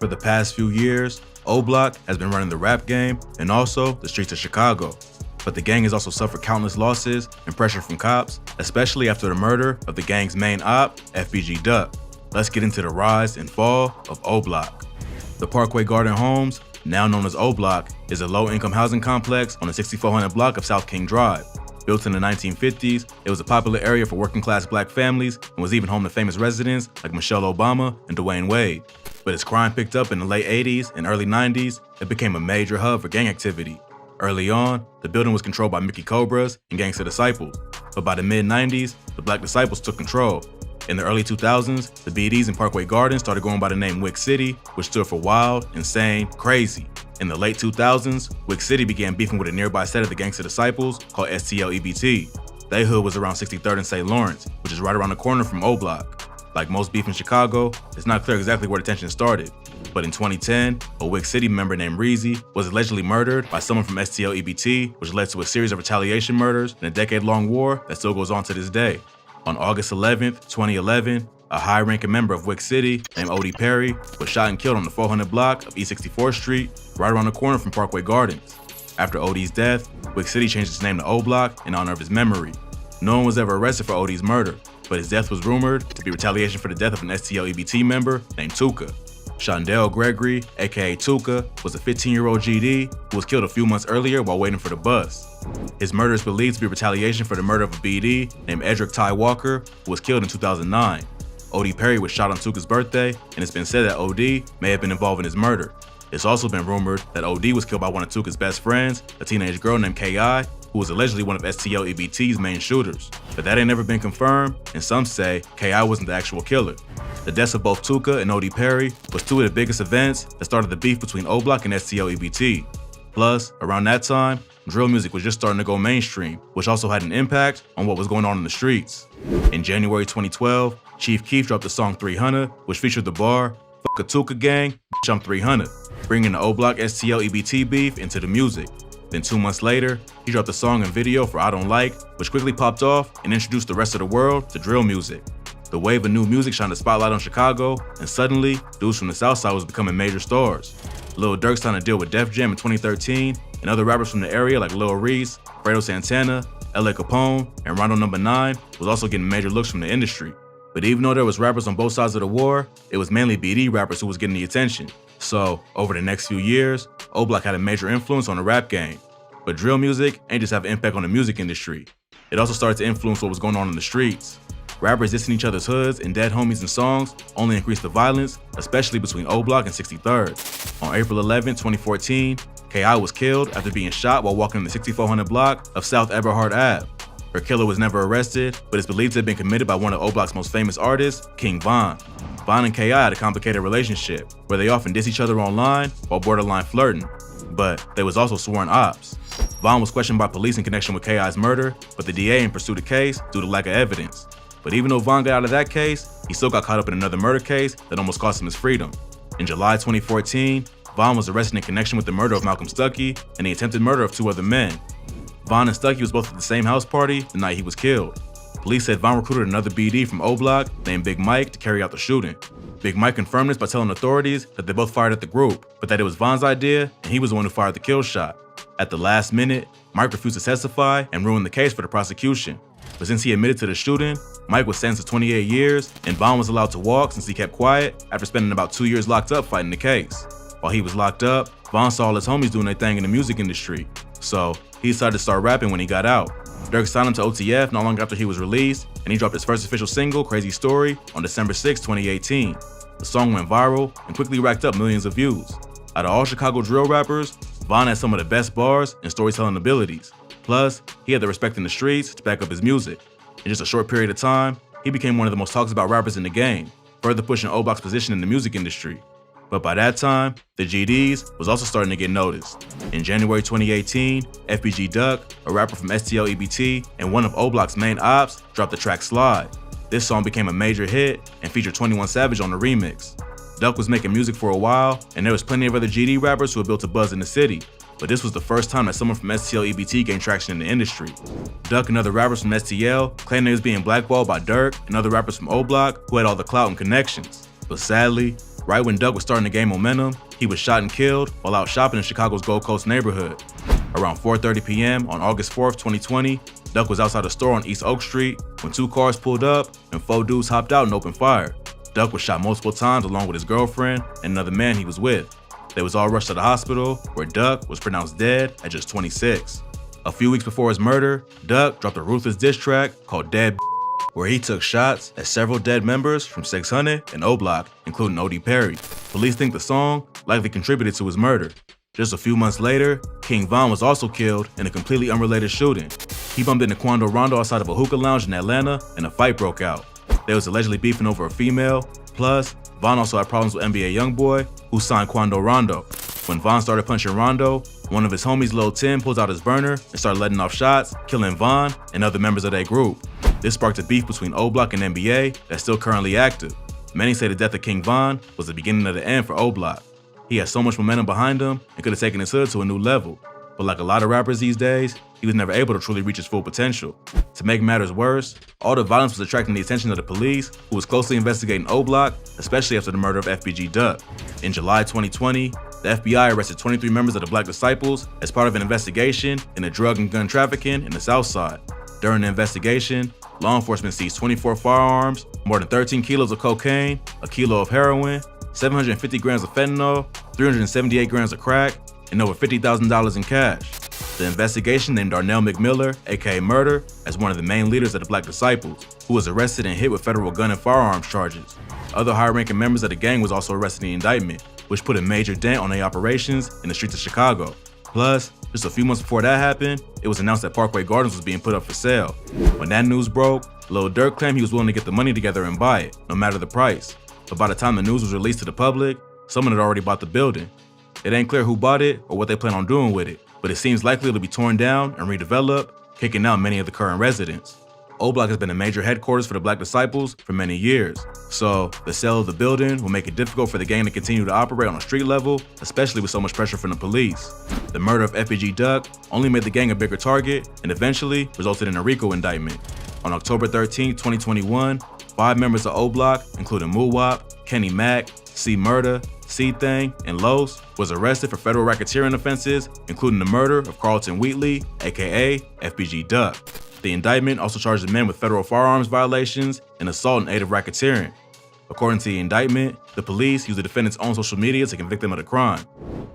For the past few years, O-Block has been running the rap game and also the streets of Chicago. But the gang has also suffered countless losses and pressure from cops, especially after the murder of the gang's main op, FBG Duck. Let's get into the rise and fall of O-Block. The Parkway Garden Homes, now known as O-Block, is a low-income housing complex on the 6400 block of South King Drive. Built in the 1950s, it was a popular area for working-class black families and was even home to famous residents like Michelle Obama and Dwayne Wade. But as crime picked up in the late 80s and early 90s, it became a major hub for gang activity. Early on, the building was controlled by Mickey Cobras and Gangsta Disciples, but by the mid-90s, the Black Disciples took control. In the early 2000s, the BDs in Parkway Gardens started going by the name Wick City, which stood for wild, insane, crazy. In the late 2000s, Wick City began beefing with a nearby set of the Gangsta Disciples called STL-EBT. Their hood was around 63rd and St. Lawrence, which is right around the corner from O-Block. Like most beef in Chicago, it's not clear exactly where the tension started. But in 2010, a Wick City member named Reezy was allegedly murdered by someone from STL-EBT, which led to a series of retaliation murders and a decade-long war that still goes on to this day. On August 11th, 2011, a high-ranking member of Wick City named Odie Perry was shot and killed on the 400 block of East 64th Street, right around the corner from Parkway Gardens. After Odie's death, Wick City changed its name to O-Block in honor of his memory. No one was ever arrested for Odie's murder, but his death was rumored to be retaliation for the death of an STL-EBT member named Tuka. Shondell Gregory, aka Tuka, was a 15-year-old GD who was killed a few months earlier while waiting for the bus. His murder is believed to be retaliation for the murder of a BD named Edric Ty Walker, who was killed in 2009. Odie Perry was shot on Tuka's birthday, and it's been said that OD may have been involved in his murder. It's also been rumored that OD was killed by one of Tuka's best friends, a teenage girl named K.I., who was allegedly one of STL-EBT's main shooters. But that ain't never been confirmed, and some say K.I. wasn't the actual killer. The deaths of both Tuka and Odie Perry was two of the biggest events that started the beef between O-Block and STL-EBT. Plus, around that time, drill music was just starting to go mainstream, which also had an impact on what was going on in the streets. In January 2012, Chief Keef dropped the song 300, which featured the bar, "Fuck a Tuka gang, bitch I'm 300, bringing the O-Block STL-EBT beef into the music. Then 2 months later, he dropped a song and video for I Don't Like, which quickly popped off and introduced the rest of the world to drill music. The wave of new music shined a spotlight on Chicago, and suddenly, dudes from the South Side was becoming major stars. Lil Durk signed a deal with Def Jam in 2013, and other rappers from the area like Lil Reese, Fredo Santana, L.A. Capone, and Rondo No. 9 was also getting major looks from the industry. But even though there was rappers on both sides of the war, it was mainly BD rappers who was getting the attention. So, over the next few years, O-Block had a major influence on the rap game. But drill music ain't just have an impact on the music industry. It also started to influence what was going on in the streets. Rappers dissing each other's hoods and dead homies in songs only increased the violence, especially between O-Block and 63rd. On April 11, 2014, K.I. was killed after being shot while walking in the 6400 block of South Eberhard Ave. Her killer was never arrested, but is believed to have been committed by one of O-Block's most famous artists, King Von. Von and K.I. had a complicated relationship, where they often diss each other online while borderline flirting. But they was also sworn ops. Von was questioned by police in connection with K.I.'s murder, but the DA ain't pursued the case due to lack of evidence. But even though Von got out of that case, he still got caught up in another murder case that almost cost him his freedom. In July 2014, Von was arrested in connection with the murder of Malcolm Stuckey and the attempted murder of 2 other men. Von and Stuckey was both at the same house party the night he was killed. Police said Von recruited another BD from O-Block named Big Mike to carry out the shooting. Big Mike confirmed this by telling authorities that they both fired at the group, but that it was Von's idea and he was the one who fired the kill shot. At the last minute, Mike refused to testify and ruined the case for the prosecution. But since he admitted to the shooting, Mike was sentenced to 28 years and Von was allowed to walk since he kept quiet after spending about 2 years locked up fighting the case. While he was locked up, Von saw all his homies doing their thing in the music industry. So he decided to start rapping when he got out. Durk signed him to OTF not long after he was released, and he dropped his first official single, Crazy Story, on December 6, 2018. The song went viral and quickly racked up millions of views. Out of all Chicago drill rappers, Von had some of the best bars and storytelling abilities. Plus, he had the respect in the streets to back up his music. In just a short period of time, he became one of the most talked about rappers in the game, further pushing O-Block's position in the music industry. But by that time, the GDs was also starting to get noticed. In January 2018, FBG Duck, a rapper from STL-EBT and one of O-Block's main ops, dropped the track Slide. This song became a major hit and featured 21 Savage on the remix. Duck was making music for a while, and there was plenty of other GD rappers who had built a buzz in the city. But this was the first time that someone from STL-EBT gained traction in the industry. Duck and other rappers from STL claimed they was being blackballed by Durk and other rappers from O-Block who had all the clout and connections. But sadly, Right when Duck was starting to gain momentum, he was shot and killed while out shopping in Chicago's Gold Coast neighborhood. Around 4:30 p.m. on August 4th, 2020, Duck was outside a store on East Oak Street when 2 cars pulled up and 4 dudes hopped out and opened fire. Duck was shot multiple times along with his girlfriend and another man he was with. They was all rushed to the hospital where Duck was pronounced dead at just 26. A few weeks before his murder, Duck dropped a ruthless diss track called Dead, where he took shots at several dead members from 600 and O Block, including O.D. Perry. Police think the song likely contributed to his murder. Just a few months later, King Von was also killed in a completely unrelated shooting. He bumped into Quando Rondo outside of a hookah lounge in Atlanta and a fight broke out. They was allegedly beefing over a female, plus Von also had problems with NBA YoungBoy, who signed Quando Rondo. When Von started punching Rondo, one of his homies, Lil Tim, pulls out his burner and started letting off shots, killing Von and other members of their group. This sparked a beef between O Block and NBA that's still currently active. Many say the death of King Von was the beginning of the end for O Block. He had so much momentum behind him and could have taken his hood to a new level. But like a lot of rappers these days, he was never able to truly reach his full potential. To make matters worse, all the violence was attracting the attention of the police, who was closely investigating O Block, especially after the murder of FBG Duck. In July 2020, the FBI arrested 23 members of the Black Disciples as part of an investigation into drug and gun trafficking in the South Side. During the investigation, law enforcement seized 24 firearms, more than 13 kilos of cocaine, a kilo of heroin, 750 grams of fentanyl, 378 grams of crack, and over $50,000 in cash. The investigation named Darnell McMiller, aka Murder, as one of the main leaders of the Black Disciples, who was arrested and hit with federal gun and firearms charges. Other high-ranking members of the gang was also arrested in the indictment, which put a major dent on their operations in the streets of Chicago. Plus, just a few months before that happened, it was announced that Parkway Gardens was being put up for sale. When that news broke, Lil Durk claimed he was willing to get the money together and buy it, no matter the price. But by the time the news was released to the public, someone had already bought the building. It ain't clear who bought it or what they plan on doing with it, but it seems likely it'll be torn down and redeveloped, kicking out many of the current residents. O Block has been a major headquarters for the Black Disciples for many years, so the sale of the building will make it difficult for the gang to continue to operate on a street level, especially with so much pressure from the police. The murder of FBG Duck only made the gang a bigger target and eventually resulted in a RICO indictment. On October 13, 2021, 5 members of O Block, including Muwop, Kenny Mack, C Murda, C-Thang, and Los, was arrested for federal racketeering offenses, including the murder of Carlton Wheatley, aka FBG Duck. The indictment also charged the men with federal firearms violations and assault in aid of racketeering. According to the indictment, the police used the defendant's own social media to convict them of the crime.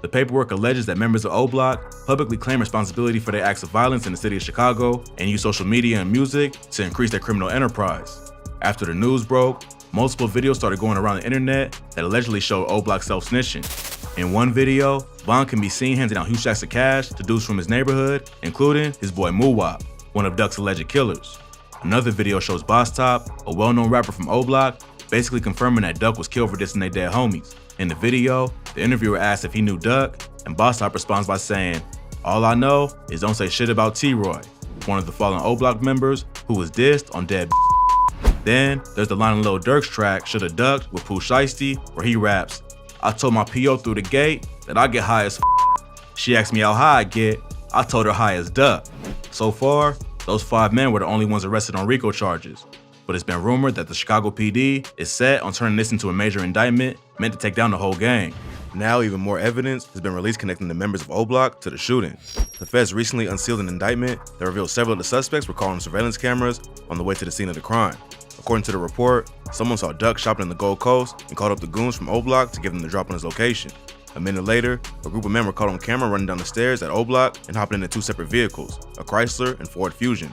The paperwork alleges that members of O Block publicly claim responsibility for their acts of violence in the city of Chicago and use social media and music to increase their criminal enterprise. After the news broke, multiple videos started going around the internet that allegedly showed O Block self-snitching. In one video, Von can be seen handing out huge stacks of cash to dudes from his neighborhood, including his boy Muwop, one of Duck's alleged killers. Another video shows Boss Top, a well-known rapper from O Block, basically confirming that Duck was killed for dissing their dead homies. In the video, the interviewer asks if he knew Duck, and Boss Top responds by saying, "All I know is don't say shit about T-Roy," one of the fallen O Block members who was dissed on Dead. Then, there's the line in Lil Durk's track, Shoulda Ducked, with Pooh Shiesty, where he raps, "I told my P.O. through the gate that I get high as She asked me how high I get, I told her high as Duck." So far, those 5 men were the only ones arrested on RICO charges. But it's been rumored that the Chicago PD is set on turning this into a major indictment meant to take down the whole gang. Now even more evidence has been released connecting the members of O Block to the shooting. The feds recently unsealed an indictment that revealed several of the suspects were caught on surveillance cameras on the way to the scene of the crime. According to the report, someone saw Duck shopping in the Gold Coast and called up the goons from O Block to give them the drop on his location. A minute later, a group of men were caught on camera running down the stairs at O Block and hopping into 2 separate vehicles, a Chrysler and Ford Fusion.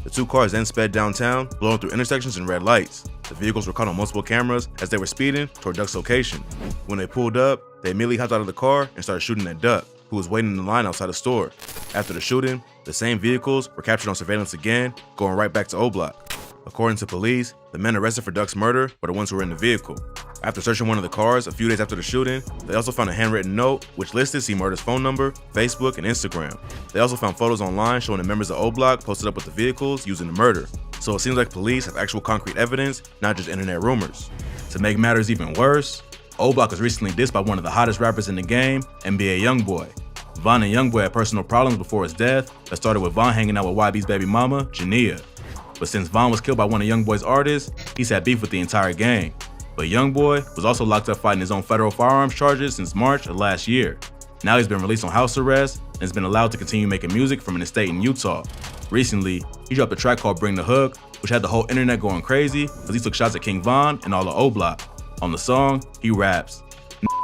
The 2 cars then sped downtown, blowing through intersections and red lights. The vehicles were caught on multiple cameras as they were speeding toward Duck's location. When they pulled up, they immediately hopped out of the car and started shooting at Duck, who was waiting in the line outside the store. After the shooting, the same vehicles were captured on surveillance again, going right back to O Block. According to police, the men arrested for Duck's murder were the ones who were in the vehicle. After searching one of the cars a few days after the shooting, they also found a handwritten note which listed C Murda's phone number, Facebook, and Instagram. They also found photos online showing the members of O Block posted up with the vehicles using the murder. So it seems like police have actual concrete evidence, not just internet rumors. To make matters even worse, O Block was recently dissed by one of the hottest rappers in the game, NBA YoungBoy. Von and YoungBoy had personal problems before his death that started with Von hanging out with YB's baby mama, Jania. But since Von was killed by one of YoungBoy's artists, he's had beef with the entire gang. But YoungBoy was also locked up fighting his own federal firearms charges since March of last year. Now he's been released on house arrest and has been allowed to continue making music from an estate in Utah. Recently, he dropped a track called Bring the Hook, which had the whole internet going crazy because he took shots at King Von and all of O-Block. On the song, he raps,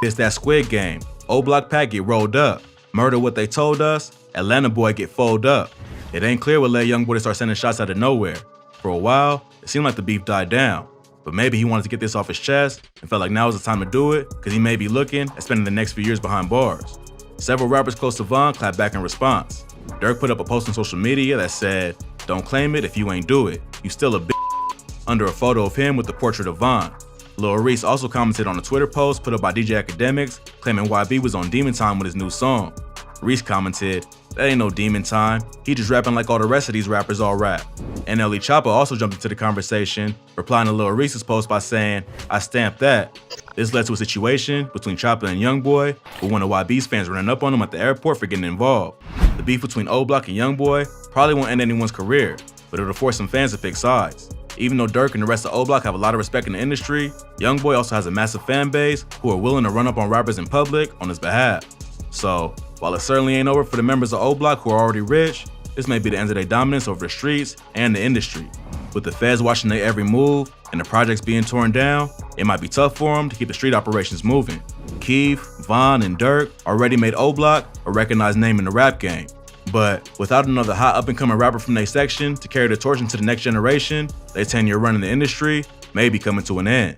"It's that Squid Game. O-Block pack get rolled up. Murder what they told us. Atlanta boy get folded up." It ain't clear what led YoungBoy to start sending shots out of nowhere. For a while, it seemed like the beef died down. But maybe he wanted to get this off his chest and felt like now was the time to do it because he may be looking at spending the next few years behind bars. Several rappers close to Von clapped back in response. Dirk put up a post on social media that said, "Don't claim it if you ain't do it. You still a bitch," under a photo of him with the portrait of Von. Lil Reese also commented on a Twitter post put up by DJ Academics claiming YB was on Demon Time with his new song. Reese commented, "That ain't no demon time. He just rapping like all the rest of these rappers all rap." NLE Choppa also jumped into the conversation, replying to Lil Reese's post by saying, "I stamped that." This led to a situation between Choppa and YoungBoy, with one of YB's fans running up on him at the airport for getting involved. The beef between O-Block and YoungBoy probably won't end anyone's career, but it'll force some fans to pick sides. Even though Dirk and the rest of O-Block have a lot of respect in the industry, YoungBoy also has a massive fan base who are willing to run up on rappers in public on his behalf. So, while it certainly ain't over for the members of O-Block who are already rich, this may be the end of their dominance over the streets and the industry. With the feds watching their every move and the projects being torn down, it might be tough for them to keep the street operations moving. Keith, Von, and Dirk already made O-Block a recognized name in the rap game. But without another hot up-and-coming rapper from their section to carry the torch into the next generation, their tenure running the industry may be coming to an end.